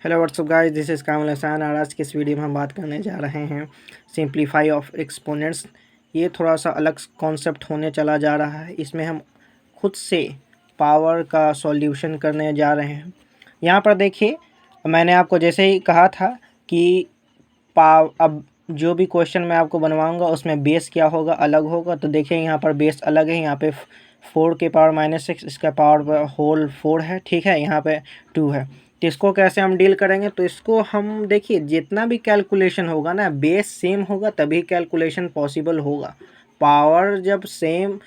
Hello what's up guys, this is Kamil Hasan और आज की इस वीडियो में हम बात करने जा रहे हैं सिंप्लीफाई ऑफ एक्सपोनेंट्स। ये थोड़ा सा अलग कॉन्सेप्ट होने चला जा रहा है। इसमें हम खुद से पावर का सॉल्यूशन करने जा रहे हैं। यहाँ पर देखिए, मैंने आपको जैसे ही कहा था कि अब जो भी क्वेश्चन मैं आपको बनवाऊंगा उसमें बेस क्या होगा, अलग होगा। तो देखिए यहाँ पर बेस अलग है। यहाँ पे 4 के पावर -6, इसका पावर होल 4 है, ठीक है। यहाँ पे 2 है। तो इसको कैसे हम डील करेंगे? तो इसको हम देखिए, जितना भी कैलकुलेशन होगा ना, बेस सेम होगा तभी कैलकुलेशन पॉसिबल होगा। पावर जब सेम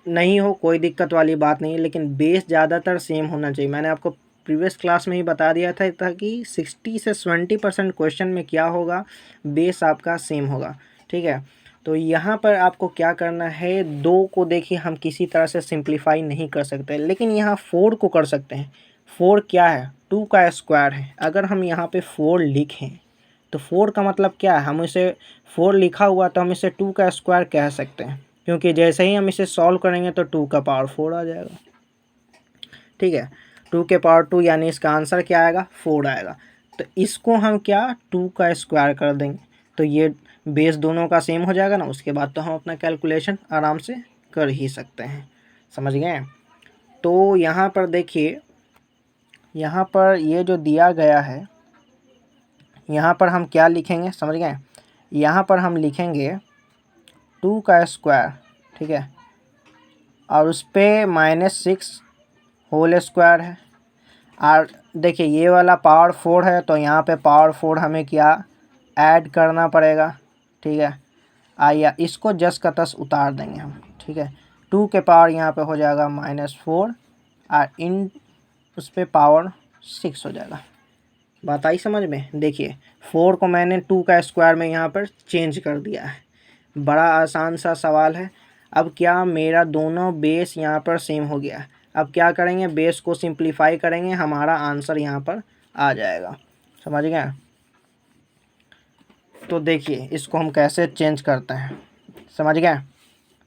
नहीं हो कोई दिक्कत वाली बात नहीं है, लेकिन बेस ज़्यादातर सेम होना चाहिए। मैंने आपको प्रीवियस क्लास में ही बता दिया था कि 60 से 70% क्वेश्चन में क्या होगा, बेस आपका सेम होगा, ठीक है। तो यहाँ पर आपको क्या करना है, 2 को देखिए हम किसी तरह से सिंप्लीफाई नहीं कर सकते, लेकिन यहाँ 4 को कर सकते हैं। 4 क्या है? 2 का स्क्वायर है। अगर हम यहाँ पे 4 लिखें तो 4 का मतलब क्या है, हम इसे 4 लिखा हुआ तो हम इसे 2 का स्क्वायर कह सकते हैं, क्योंकि जैसे ही हम इसे सॉल्व करेंगे तो 2 का पावर 4 आ जाएगा, ठीक है। 2 के पावर 2 यानी इसका आंसर क्या आएगा? 4 आएगा। तो इसको हम क्या 2 का स्क्वायर कर देंगे, तो ये बेस दोनों का सेम हो जाएगा ना। उसके बाद तो हम अपना कैलकुलेशन आराम से कर ही सकते हैं, समझ गए। तो यहाँ पर देखिए, यहाँ पर ये जो दिया गया है, यहाँ पर हम क्या लिखेंगे, समझ गए। यहाँ पर हम लिखेंगे 2 का स्क्वायर, ठीक है, और उस पर -6 होल स्क्वायर है। और देखिए ये वाला पावर 4 है, तो यहाँ पे पावर 4 हमें क्या ऐड करना पड़ेगा, ठीक है। आइए इसको जस का तस उतार देंगे हम, ठीक है। 2 के पावर यहाँ पे हो जाएगा -4 और इन उस पर पावर 6 हो जाएगा। बात आई समझ में? देखिए 4 को मैंने 2 का स्क्वायर में यहाँ पर चेंज कर दिया है। बड़ा आसान सा सवाल है। अब क्या, मेरा दोनों बेस यहाँ पर सेम हो गया। अब क्या करेंगे, बेस को सिंप्लीफाई करेंगे, हमारा आंसर यहाँ पर आ जाएगा, समझ गए। तो देखिए इसको हम कैसे चेंज करते हैं, समझ गए।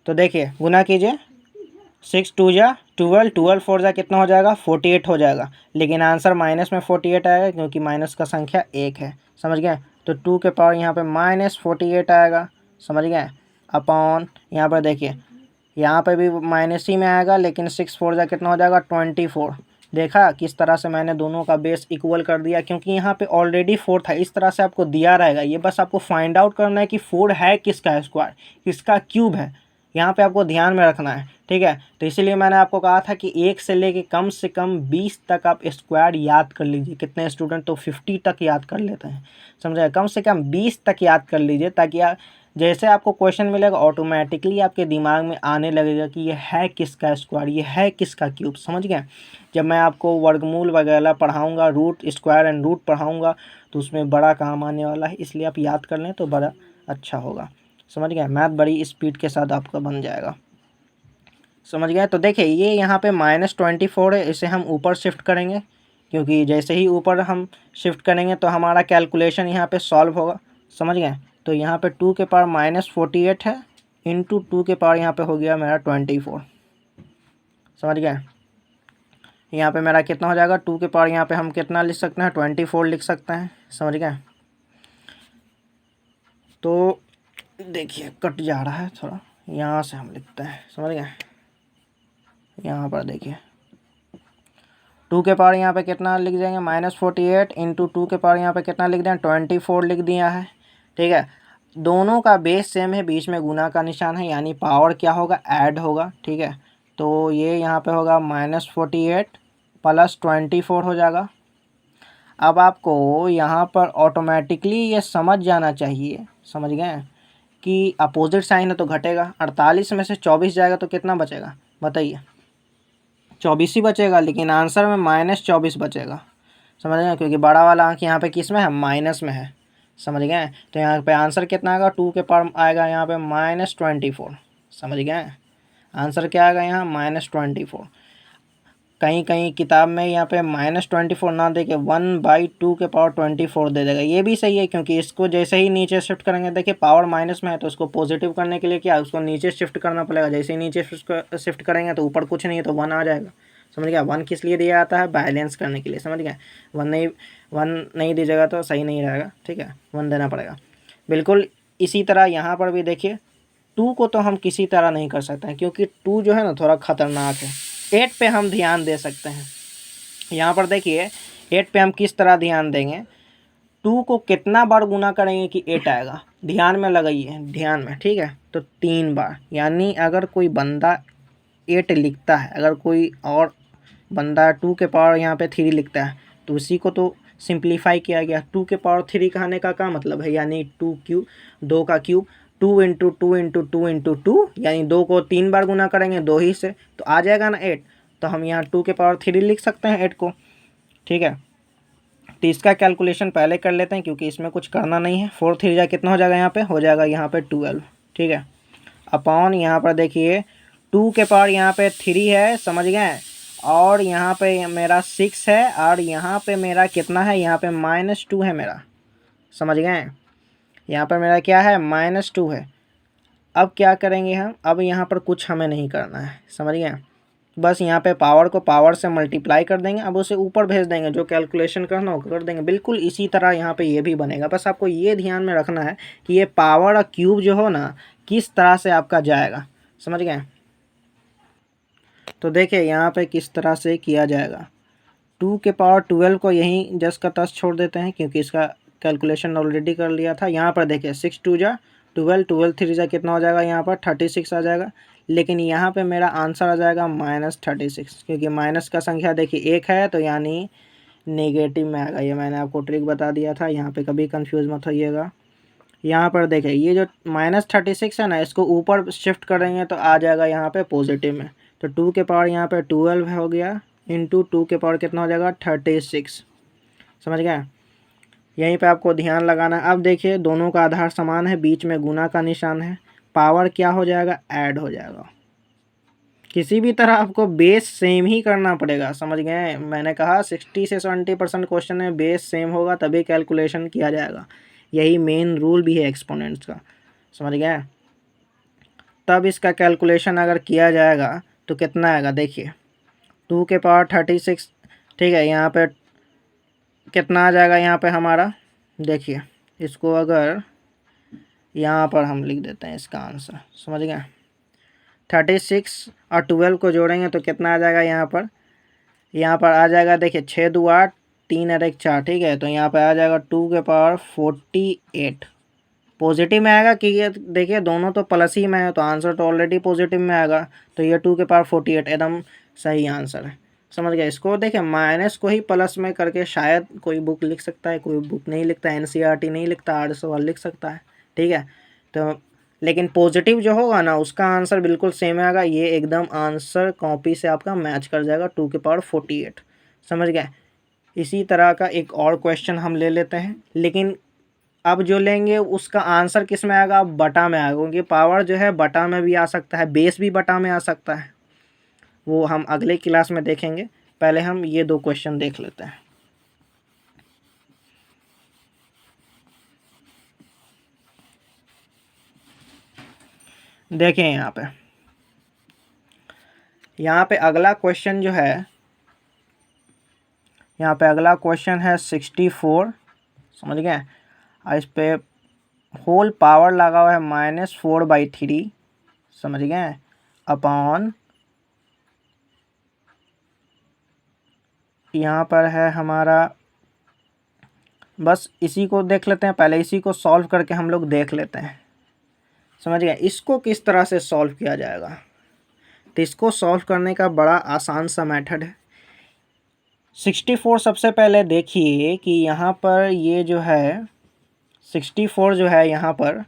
तो देखिए गुना कीजिए, 6 2 जा 12, 12 4 जा कितना हो जाएगा? 48 हो जाएगा। लेकिन आंसर माइनस में 48 आएगा, क्योंकि माइनस का संख्या 1 है, समझ गए। तो 2 के पावर यहाँ पे -48 आएगा, समझ गए। अपॉन यहाँ पर देखिए, यहाँ पे भी माइनस ही में आएगा, लेकिन 6 4 जा कितना हो जाएगा? 24। देखा किस तरह से मैंने दोनों का बेस इक्वल कर दिया, क्योंकि यहाँ पे ऑलरेडी 4 था। इस तरह से आपको दिया रहेगा, ये बस आपको फाइंड आउट करना है कि 4 है किसका स्क्वायर, किसका क्यूब है। यहाँ पे आपको ध्यान में रखना है, ठीक है। तो इसीलिए मैंने आपको कहा था कि 1 से लेके कम से कम 20 तक आप स्क्वायर याद कर लीजिए। कितने स्टूडेंट तो 50 तक याद कर लेते हैं, समझे। कम से कम 20 तक याद कर लीजिए, ताकि जैसे आपको क्वेश्चन मिलेगा ऑटोमेटिकली आपके दिमाग में आने लगेगा कि ये है किसका स्क्वायर, ये है किसका क्यूब, समझ गए। जब मैं आपको वर्गमूल वगैरह पढ़ाऊँगा, रूट स्क्वायर एंड रूट पढ़ाऊँगा, तो उसमें बड़ा काम आने वाला है। इसलिए आप याद कर लें तो बड़ा अच्छा होगा, समझ गए। मैथ बड़ी स्पीड के साथ आपका बन जाएगा, समझ गए। तो देखिए ये यहाँ पे -24 है, इसे हम ऊपर शिफ्ट करेंगे, क्योंकि जैसे ही ऊपर हम शिफ्ट करेंगे तो हमारा कैलकुलेशन यहाँ पे सॉल्व होगा, समझ गए। तो यहाँ पे 2 के पावर -48 है, इंटू 2 के पावर यहाँ पे हो गया मेरा 24, समझ गए। यहाँ पे मेरा कितना हो जाएगा? 2 के पावर यहाँ पे हम कितना लिख सकते हैं? 24 लिख सकते हैं, समझ गए। तो देखिए कट जा रहा है थोड़ा, यहाँ से हम लिखते हैं, समझ गए। यहाँ पर देखिए 2 के पावर यहाँ पे कितना लिख देंगे? -48 इंटू 2 के पावर यहाँ पे कितना लिख दें? 24 लिख दिया है, ठीक है। दोनों का बेस सेम है, बीच में गुना का निशान है, यानी पावर क्या होगा? ऐड होगा, ठीक है। तो ये यहाँ पे होगा -48 प्लस 24 हो जाएगा। अब आपको यहाँ पर ऑटोमेटिकली ये समझ जाना चाहिए, समझ गए, कि अपोजिट साइन है तो घटेगा। 48 में से 24 जाएगा तो कितना बचेगा बताइए? 24 ही बचेगा, लेकिन आंसर में -24 बचेगा, समझ गए, क्योंकि बड़ा वाला अंक यहाँ पे किस में है? माइनस में है, समझ गए। तो यहाँ पे आंसर कितना आएगा? 2 के पावर आएगा यहाँ पे -24, समझ गए। आंसर क्या आएगा यहाँ? -24। कहीं कहीं किताब में यहाँ पे -24 ना दे के 1/2 के पावर 24 दे देगा। ये भी सही है, क्योंकि इसको जैसे ही नीचे शिफ्ट करेंगे, देखिए पावर माइनस में है तो उसको पॉजिटिव करने के लिए क्या, उसको नीचे शिफ्ट करना पड़ेगा। जैसे ही नीचे शिफ्ट करेंगे तो ऊपर कुछ नहीं है तो 1 आ जाएगा, समझ गया। 1 किस लिए दिया जाता है? बैलेंस करने के लिए, समझ गया। 1 नहीं, 1 नहीं दीजिएगा तो सही नहीं रहेगा, ठीक है, 1 देना पड़ेगा। बिल्कुल इसी तरह यहाँ पर भी देखिए 2 को तो हम किसी तरह नहीं कर सकते हैं क्योंकि 2 जो है ना थोड़ा ख़तरनाक है। 8 पे हम ध्यान दे सकते हैं। यहाँ पर देखिए 8 पे हम किस तरह ध्यान देंगे, 2 को कितना बार गुना करेंगे कि 8 आएगा, ध्यान में लगाइए, ध्यान में, ठीक है। तो 3 बार, यानी अगर कोई बंदा 8 लिखता है, अगर कोई और बंदा 2 के पावर यहाँ पे 3 लिखता है तो उसी को तो सिंप्लीफाई किया गया। 2 के पावर 3 कहने का क्या मतलब है, यानी 2 क्यूब, 2 का क्यूब, 2 इंटू 2 इंटू 2 इंटू 2, यानी 2 को 3 बार गुना करेंगे 2 ही से, तो आ जाएगा ना 8। तो हम यहाँ 2 के पावर 3 लिख सकते हैं 8 को, ठीक है। तो इसका कैलकुलेशन पहले कर लेते हैं क्योंकि इसमें कुछ करना नहीं है। 4 3 जा कितना हो जाएगा, यहाँ पे हो जाएगा यहाँ पे 12, ठीक है। अपॉन यहाँ पर देखिए 2 के पावर यहाँ पे 3 है, समझ गए, और यहाँ पे मेरा 6 है, और यहाँ पे मेरा कितना है, यहाँ पे -2 है मेरा, समझ गए। यहाँ पर मेरा क्या है, -2 है। अब क्या करेंगे हम, अब यहाँ पर कुछ हमें नहीं करना है, समझ गए। बस यहाँ पे पावर को पावर से मल्टीप्लाई कर देंगे, अब उसे ऊपर भेज देंगे, जो कैलकुलेशन करना हो कर देंगे। बिल्कुल इसी तरह यहाँ पे ये भी बनेगा। बस आपको ये ध्यान में रखना है कि ये पावर और क्यूब जो हो ना किस तरह से आपका जाएगा, समझ गए। तो देखिए यहाँ पे किस तरह से किया जाएगा। 2 के पावर 12 को यहीं जस का तस छोड़ देते हैं क्योंकि इसका कैलकुलेशन ऑलरेडी कर लिया था। यहाँ पर देखिए 6 2 जा 12, 12 3 जा कितना हो जाएगा, यहाँ पर 36 आ जाएगा। लेकिन यहाँ पे मेरा आंसर आ जाएगा -36, क्योंकि माइनस का संख्या देखिए 1 है तो यानी नेगेटिव में आएगा। ये मैंने आपको ट्रिक बता दिया था, यहाँ पे कभी कंफ्यूज मत होइएगा। यहाँ पर देखिए ये जो -36 है ना, इसको ऊपर शिफ्ट करेंगे तो आ जाएगा यहाँ पे पॉजिटिव में। तो 2 के पावर यहाँ पे 12 हो गया, इंटू 2 के पावर कितना हो जाएगा 36, समझ गए। यहीं पे आपको ध्यान लगाना है। अब देखिए दोनों का आधार समान है, बीच में गुना का निशान है, पावर क्या हो जाएगा, ऐड हो जाएगा। किसी भी तरह आपको बेस सेम ही करना पड़ेगा, समझ गए। मैंने कहा 60 से 70% क्वेश्चन में बेस सेम होगा तभी कैलकुलेशन किया जाएगा। यही मेन रूल भी है एक्सपोनेंट्स का, समझ गए। तब इसका कैलकुलेशन अगर किया जाएगा तो कितना आएगा, देखिए 2 के पावर 36, ठीक है। यहाँ पे कितना आ जाएगा, यहाँ पे हमारा देखिए, इसको अगर यहाँ पर हम लिख देते हैं इसका आंसर, समझ गए। 36 और 12 को जोड़ेंगे तो कितना आ जाएगा, यहाँ पर आ जाएगा देखिए 6 2 8, 3 और 1 4, ठीक है। तो यहाँ पर आ जाएगा 2 के पावर 48, पॉजिटिव में आएगा कि ये देखिए दोनों तो प्लस ही में है तो आंसर तो ऑलरेडी पॉजिटिव में आएगा। तो ये 2 के पावर 48 एकदम सही आंसर है, समझ गए। इसको देखिए माइनस को ही प्लस में करके शायद कोई बुक लिख सकता है, कोई बुक नहीं लिखता, एनसीईआरटी नहीं लिखता, आर्ट्स वाला लिख सकता है, ठीक है। तो लेकिन पॉजिटिव जो होगा ना उसका आंसर बिल्कुल सेम आएगा, ये एकदम आंसर कॉपी से आपका मैच कर जाएगा, 2 के पावर 48, समझ गए। इसी तरह का एक और क्वेश्चन हम ले लेते हैं, लेकिन अब जो लेंगे उसका आंसर किस में आएगा, बटा में आएगा, क्योंकि पावर जो है बटा में भी आ सकता है, बेस भी बटा में आ सकता है, वो हम अगले क्लास में देखेंगे। पहले हम ये 2 क्वेश्चन देख लेते हैं। देखें यहाँ पे अगला क्वेश्चन जो है, यहाँ पे अगला क्वेश्चन है 64, समझ गए। और इस पे होल पावर लगा हुआ है -4/3, समझ गए, अपॉन यहाँ पर है हमारा, बस इसी को देख लेते हैं पहले, इसी को सॉल्व करके हम लोग देख लेते हैं, समझ गए। इसको किस तरह से सॉल्व किया जाएगा, तो इसको सॉल्व करने का बड़ा आसान सा मेथड है। 64 सबसे पहले देखिए कि यहाँ पर ये जो है 64 जो है यहाँ पर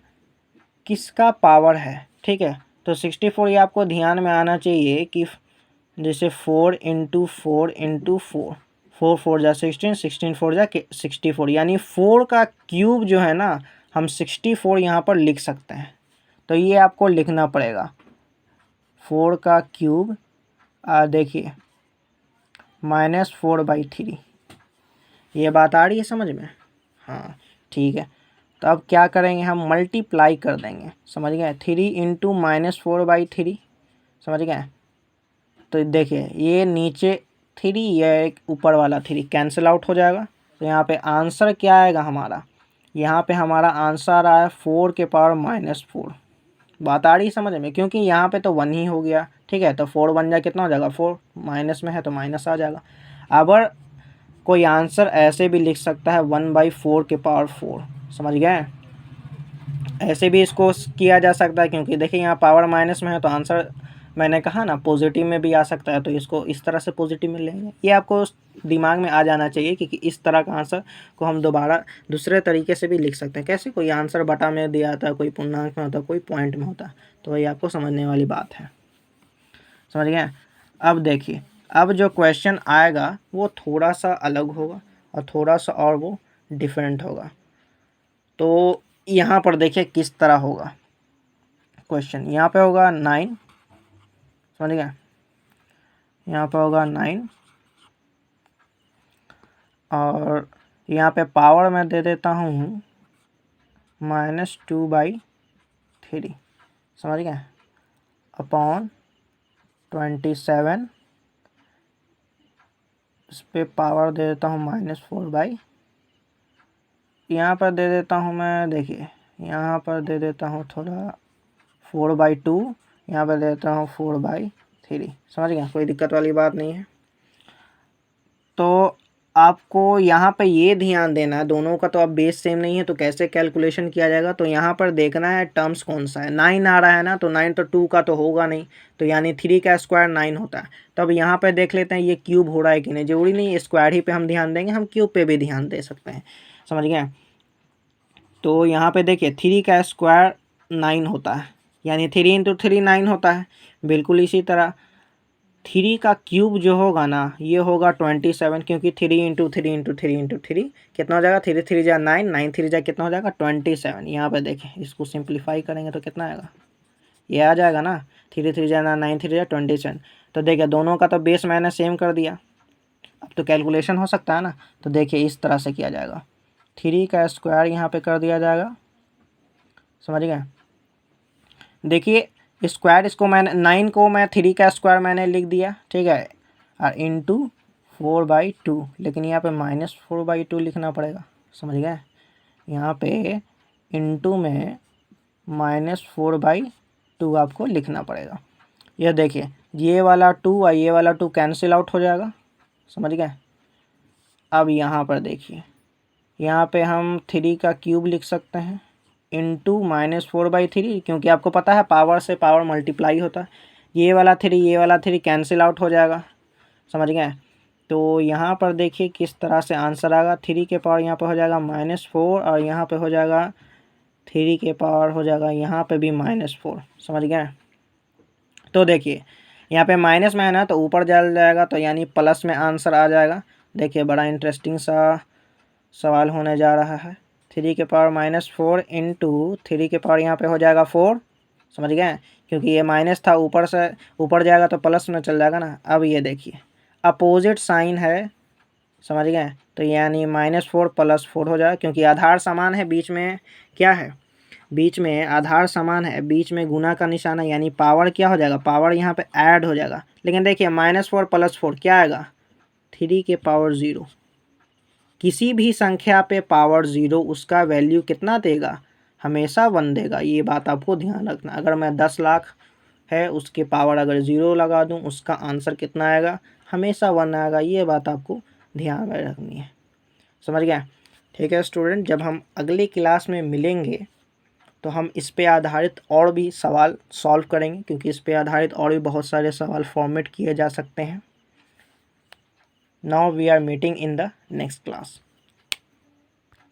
किसका पावर है, ठीक है। तो 64 ये आपको ध्यान में आना चाहिए कि जैसे 4 इंटू 4 इंटू 4, 4 4 जा 16, 16 4 जा 64, यानी 4 का क्यूब जो है ना हम 64 यहाँ पर लिख सकते हैं। तो ये आपको लिखना पड़ेगा 4 का क्यूब, देखिए -4/3, ये बात आ रही है समझ में, हाँ ठीक है। तो अब क्या करेंगे, हम मल्टीप्लाई कर देंगे, समझ गए, 3 इंटू -4/3, समझ गए। तो देखिए ये नीचे 3, यह एक ऊपर वाला 3 कैंसिल आउट हो जाएगा, तो यहाँ पे आंसर क्या आएगा हमारा, यहाँ पे हमारा आंसर आया 4 के पावर -4। बात आ रही समझ में, क्योंकि यहाँ पे तो 1 ही हो गया, ठीक है। तो 4 बन जाए कितना हो जाएगा, 4 माइनस में है तो माइनस आ जाएगा। अब कोई आंसर ऐसे भी लिख सकता है 1/4 के पावर 4, समझ गए। ऐसे भी इसको किया जा सकता है, क्योंकि देखिए यहाँ पावर माइनस में है तो आंसर मैंने कहा ना पॉजिटिव में भी आ सकता है, तो इसको इस तरह से पॉजिटिव में लेंगे। ये आपको दिमाग में आ जाना चाहिए कि इस तरह का आंसर को हम दोबारा दूसरे तरीके से भी लिख सकते हैं। कैसे, कोई आंसर बटा में दिया था, कोई पूर्णांक में होता, कोई पॉइंट में होता, तो वही आपको समझने वाली बात है, समझ गए। अब देखिए, अब जो क्वेश्चन आएगा वो थोड़ा सा अलग होगा और थोड़ा सा और वो डिफरेंट होगा। तो यहाँ पर देखिए किस तरह होगा क्वेश्चन। यहाँ पे होगा 9, समझ गया, यहाँ पे होगा 9 और यहाँ पे पावर मैं दे देता हूँ -2/3, समझ गए, अपॉन 27, इस पे पावर दे देता हूँ -4/, यहाँ पर दे देता हूँ मैं, देखिए यहाँ पर दे देता हूँ थोड़ा 4/2, यहाँ पर दे देता हूँ 4/3, समझ गया, कोई दिक्कत वाली बात नहीं है। तो आपको यहाँ पे ये ध्यान देना है, दोनों का तो अब बेस सेम नहीं है तो कैसे कैलकुलेशन किया जाएगा। तो यहाँ पर देखना है टर्म्स कौन सा है। 9 आ रहा है ना, तो 9 तो 2 का तो होगा नहीं, तो यानी 3 का स्क्वायर 9 होता है। तो अब यहाँ पर देख लेते हैं ये क्यूब हो रहा है कि नहीं। जरूरी नहीं स्क्वायर ही पे हम ध्यान देंगे, हम क्यूब पे भी ध्यान दे सकते हैं, समझ गए। तो यहाँ पे देखिए 3 का स्क्वायर 9 होता है, यानी 3 × 3 9 होता है। बिल्कुल इसी तरह 3 का क्यूब जो होगा ना, ये होगा 27, क्योंकि 3 × 3 × 3 × 3 कितना हो जाएगा, 3 3 जा 9, 9 3 जा कितना हो जाएगा 27। यहाँ पे देखें, इसको सिंप्लीफाई करेंगे तो कितना आएगा, ये आ जाएगा ना, 3 3 जा 9 3 जा 27। तो देखिए दोनों का तो बेस मैंने सेम कर दिया, अब तो कैलकुलेशन हो सकता है ना। तो देखिए इस तरह से किया जाएगा, 3 का स्क्वायर यहाँ पे कर दिया जाएगा, समझ गए। देखिए स्क्वायर, इसको मैंने 9 को मैं 3 का स्क्वायर मैंने लिख दिया, ठीक है, और इंटू 4/2, लेकिन यहाँ पे -4/2 लिखना पड़ेगा, समझ गए। यहाँ पे इंटू में -4/2 आपको लिखना पड़ेगा। यह देखिए ये वाला 2 और ये वाला 2 कैंसिल आउट हो जाएगा, समझ गए। अब यहाँ पर देखिए, यहाँ पे हम 3 का क्यूब लिख सकते हैं इंटू -4/3, क्योंकि आपको पता है पावर से पावर मल्टीप्लाई होता है। ये वाला 3 कैंसिल आउट हो जाएगा, समझ गए। तो यहाँ पर देखिए किस तरह से आंसर आएगा, 3 के पावर यहाँ पे हो जाएगा -4 और यहाँ पे हो जाएगा 3 के पावर हो जाएगा यहाँ पे भी -4, समझ गए। तो देखिए यहाँ पे माइनस में है ना, तो ऊपर चल जाएगा, तो यानी प्लस में आंसर आ जाएगा। देखिए बड़ा इंटरेस्टिंग सा सवाल होने जा रहा है। 3 के पावर -4 इंटू 3 के पावर यहाँ पे हो जाएगा 4, समझ गए, क्योंकि ये माइनस था, ऊपर से ऊपर जाएगा तो प्लस में चल जाएगा ना। अब ये देखिए अपोजिट साइन है, समझ गए, तो यानी -4 + 4 हो जाएगा, क्योंकि आधार समान है, बीच में क्या है, बीच में आधार समान है, बीच में गुना का निशान है, यानी पावर क्या हो जाएगा, पावर यहाँ पे ऐड हो जाएगा। लेकिन देखिए -4 + 4 क्या आएगा, 3 के पावर 0। किसी भी संख्या पे पावर 0 उसका वैल्यू कितना देगा, हमेशा 1 देगा। ये बात आपको ध्यान रखना। अगर मैं 10 लाख है उसके पावर अगर 0 लगा दूं, उसका आंसर कितना आएगा, हमेशा 1 आएगा। ये बात आपको ध्यान में रखनी है, समझ गया। ठीक है स्टूडेंट, जब हम अगली क्लास में मिलेंगे तो हम इस पे आधारित और भी सवाल सॉल्व करेंगे, क्योंकि इस पे आधारित और भी बहुत सारे सवाल फॉर्मेट किए जा सकते हैं। Now we are meeting in the next class.